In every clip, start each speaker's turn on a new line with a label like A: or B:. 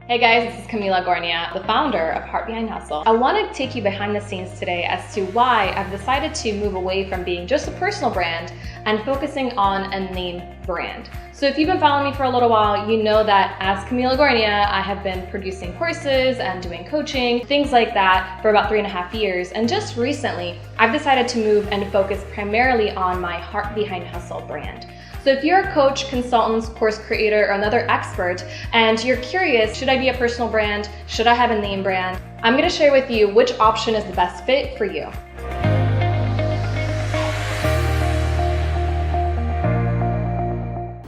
A: Hey guys, this is Kamila, the founder of Heart Behind Hustle. I want to take you behind the scenes today as to why I've decided to move away from being just a personal brand and focusing on a name brand. So if you've been following me for a little while, you know that as Kamila, I have been producing courses and doing coaching, things like that for about 3.5 years. And just recently, I've decided to move and focus primarily on my Heart Behind Hustle brand. So if you're a coach, consultant, course creator, or another expert, and you're curious, should I be a personal brand? Should I have a name brand? I'm gonna share with you which option is the best fit for you.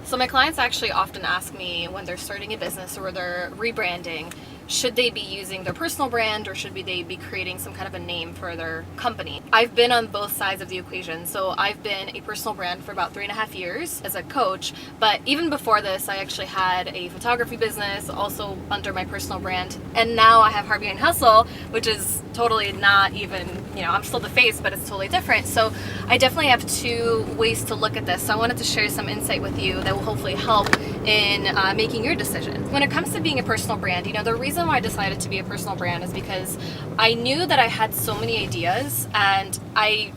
A: So my clients actually often ask me when they're starting a business or they're rebranding, should they be using their personal brand or should they be creating some kind of a name for their company? I've been on both sides of the equation. So I've been a personal brand for about 3.5 years as a coach, but even before this, I actually had a photography business also under my personal brand. And now I have Heart Behind Hustle, which is totally not even, I'm still the face, but it's totally different. So I definitely have two ways to look at this. So I wanted to share some insight with you that will hopefully help in making your decision. When it comes to being a personal brand, the reason why I decided to be a personal brand is because I knew that I had so many ideas and I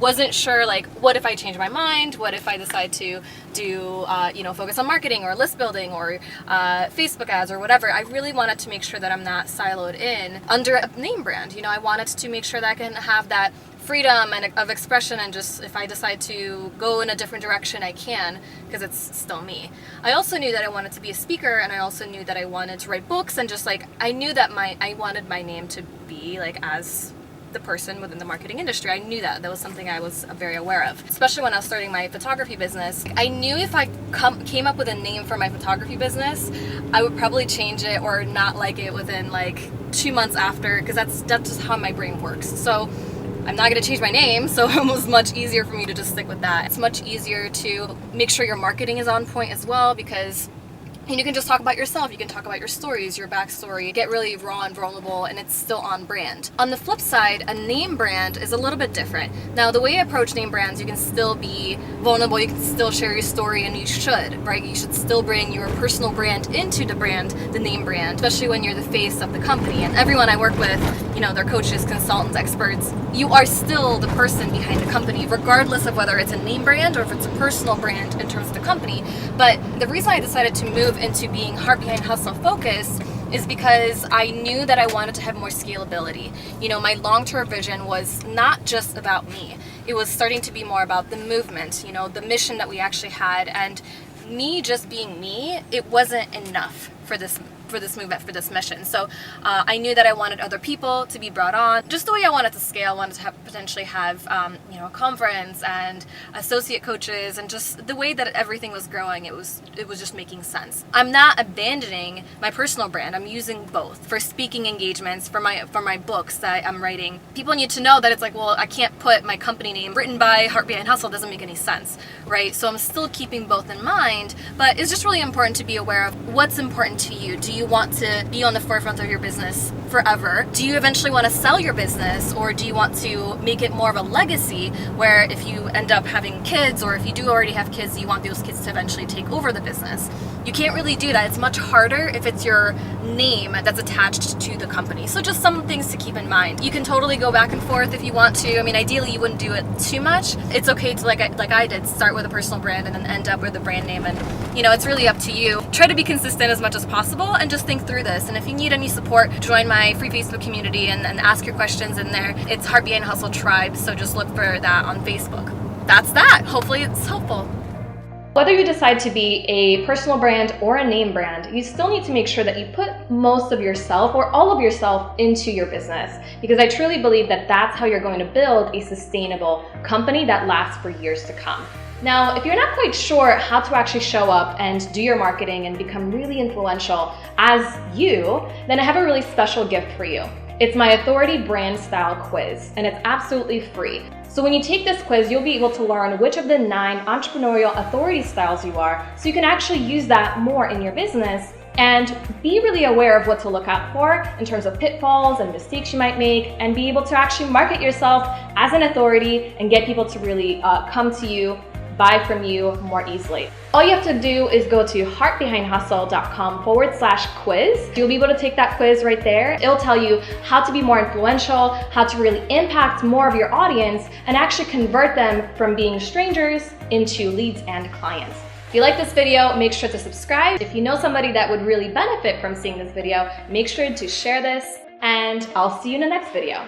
A: wasn't sure, what if I change my mind? What if I decide to do, focus on marketing or list building or Facebook ads or whatever? I really wanted to make sure that I'm not siloed in under a name brand. I wanted to make sure that I can have that freedom and of expression, and just if I decide to go in a different direction, I can, because it's still me. I also knew that I wanted to be a speaker, and I also knew that I wanted to write books, and just I knew that I wanted my name to be as the person within the marketing industry. I knew that was something I was very aware of, especially when I was starting my photography business. I knew if I came up with a name for my photography business, I would probably change it or not like it within 2 months after, because that's just how my brain works. So I'm not going to change my name, so it was much easier for me to just stick with that. It's much easier to make sure your marketing is on point as well, because you can just talk about yourself, you can talk about your stories, your backstory, get really raw and vulnerable, and it's still on brand. On the flip side, a name brand is a little bit different. Now, the way I approach name brands, you can still be vulnerable, you can still share your story, and you should, right? You should still bring your personal brand into the name brand, especially when you're the face of the company. And everyone I work with, they're coaches, consultants, experts, you are still the person behind the company, regardless of whether it's a name brand or if it's a personal brand in terms of the company. But the reason I decided to move into being Heart Behind Hustle focused is because I knew that I wanted to have more scalability. My long-term vision was not just about me. It was starting to be more about the movement, the mission that we actually had, and me just being me, it wasn't enough for this movement, for this mission. So I knew that I wanted other people to be brought on. Just the way I wanted to scale, I wanted to potentially have a conference and associate coaches, and just the way that everything was growing, it was just making sense. I'm not abandoning my personal brand. I'm using both for speaking engagements, for my books that I'm writing. People need to know that it's I can't put my company name written by Heart Behind Hustle, doesn't make any sense, right? So I'm still keeping both in mind, but it's just really important to be aware of what's important to you. Do you want to be on the forefront of your business forever? Do you eventually want to sell your business, or do you want to make it more of a legacy where if you end up having kids, or if you do already have kids, you want those kids to eventually take over the business? You can't really do that. It's much harder if it's your name that's attached to the company. So just some things to keep in mind. You can totally go back and forth if you want to. Ideally you wouldn't do it too much. It's okay to, like I did, start with a personal brand and then end up with a brand name, and it's really up to you. Try to be consistent as much as possible and just think through this. And if you need any support, join my free Facebook community and ask your questions in there. It's Heart Behind Hustle Tribe, so just look for that on Facebook. That's that. Hopefully it's helpful. Whether you decide to be a personal brand or a name brand, you still need to make sure that you put most of yourself or all of yourself into your business, because I truly believe that that's how you're going to build a sustainable company that lasts for years to come. Now, if you're not quite sure how to actually show up and do your marketing and become really influential as you, then I have a really special gift for you. It's my Authority Brand Style Quiz, and it's absolutely free. So when you take this quiz, you'll be able to learn which of the 9 entrepreneurial authority styles you are, so you can actually use that more in your business and be really aware of what to look out for in terms of pitfalls and mistakes you might make, and be able to actually market yourself as an authority and get people to really come to you
B: buy from you more easily. All you have to do is go to heartbehindhustle.com/quiz. You'll be able to take that quiz right there. It'll tell you how to be more influential, how to really impact more of your audience, and actually convert them from being strangers into leads and clients. If you like this video, make sure to subscribe. If you know somebody that would really benefit from seeing this video, make sure to share this, and I'll see you in the next video.